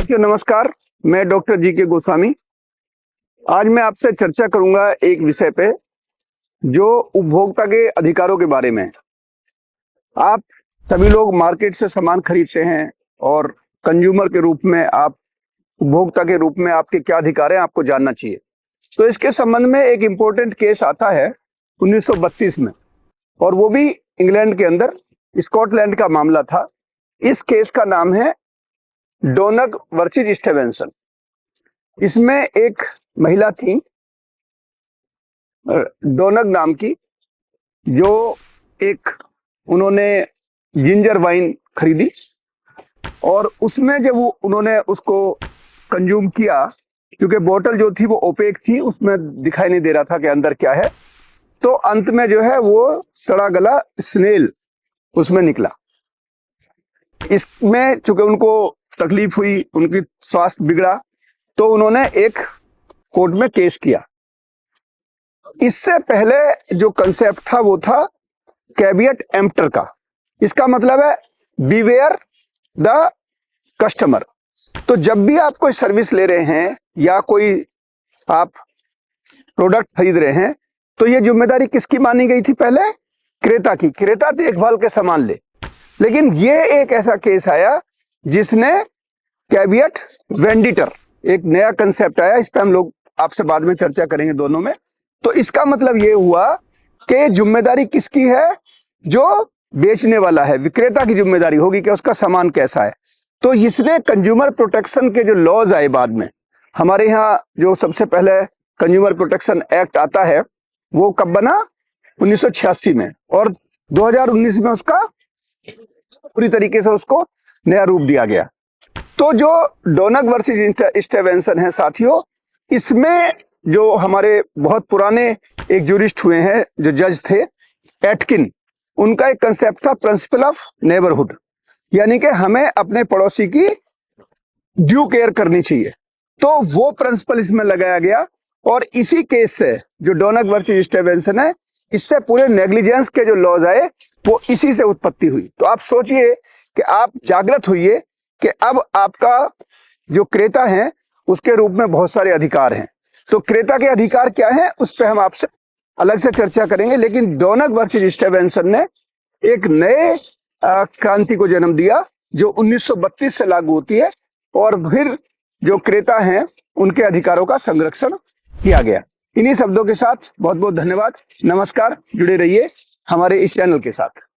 साथियों नमस्कार, मैं डॉक्टर जी.के. गोस्वामी। आज मैं आपसे चर्चा करूंगा एक विषय पे जो उपभोक्ता के अधिकारों के बारे में है। आप सभी लोग मार्केट से सामान खरीदते हैं और कंज्यूमर के रूप में आप उपभोक्ता के रूप में आपके क्या अधिकार हैं आपको जानना चाहिए। तो इसके संबंध में एक इम्पोर्टेंट केस आता है 1932 में, और वो भी इंग्लैंड के अंदर स्कॉटलैंड का मामला था। इस केस का नाम है डोनग वर्सेस स्टीवेंसन। इसमें एक महिला थी डोनग नाम की, जो उन्होंने जिंजर वाइन खरीदी और उसमें जब उन्होंने उसको कंज्यूम किया, क्योंकि बोतल जो थी वो ओपेक थी, उसमें दिखाई नहीं दे रहा था कि अंदर क्या है, तो अंत में जो है वो सड़ा गला स्नेल उसमें निकला। इसमें चूंकि उनको तकलीफ हुई, उनकी स्वास्थ्य बिगड़ा, तो उन्होंने एक कोर्ट में केस किया। इससे पहले जो कंसेप्ट था वो था कैविएट एम्प्टर का। इसका मतलब है बीवेयर द कस्टमर। तो जब भी आप कोई सर्विस ले रहे हैं या कोई आप प्रोडक्ट खरीद रहे हैं, तो ये जिम्मेदारी किसकी मानी गई थी? पहले क्रेता की। क्रेता देखभाल के सामान ले। लेकिन ये एक ऐसा केस आया जिसने कैविएट वेंडिटर, एक नया कंसेप्ट आया, इस पे हम लोग आपसे बाद में चर्चा करेंगे दोनों में। तो इसका मतलब ये हुआ कि जिम्मेदारी किसकी है? जो बेचने वाला है, विक्रेता की जिम्मेदारी होगी कि उसका सामान कैसा है। तो इसने कंज्यूमर प्रोटेक्शन के जो लॉज आए बाद में, हमारे यहाँ जो सबसे पहले कंज्यूमर प्रोटेक्शन एक्ट आता है वो कब बना? 1986 में, और 2019 में उसका पूरी तरीके से उसको नया रूप दिया गया। तो जो डोनग वर्सेस स्टीवेंसन है साथियों, इसमें जो हमारे बहुत पुराने एक जूरिस्ट हुए हैं, जो जज थे एटकिन, उनका एक कंसेप्ट था प्रिंसिपल ऑफ नेबरहुड, यानी कि हमें अपने पड़ोसी की ड्यू केयर करनी चाहिए। तो वो प्रिंसिपल इसमें लगाया गया, और इसी केस से जो डोनग वर्सेस स्टीवेंसन है, इससे पूरे नेग्लिजेंस के जो लॉज आए वो इसी से उत्पत्ति हुई। तो आप सोचिए कि आप जागृत होइए कि अब आपका जो क्रेता है उसके रूप में बहुत सारे अधिकार हैं। तो क्रेता के अधिकार क्या हैं उस पर हम आपसे अलग से चर्चा करेंगे। लेकिन डोनग वर्सेस स्टीवेंसन ने एक नए क्रांति को जन्म दिया जो 1932 से लागू होती है, और फिर जो क्रेता हैं उनके अधिकारों का संरक्षण किया गया। इन्हीं शब्दों के साथ बहुत बहुत धन्यवाद, नमस्कार। जुड़े रहिए हमारे इस चैनल के साथ।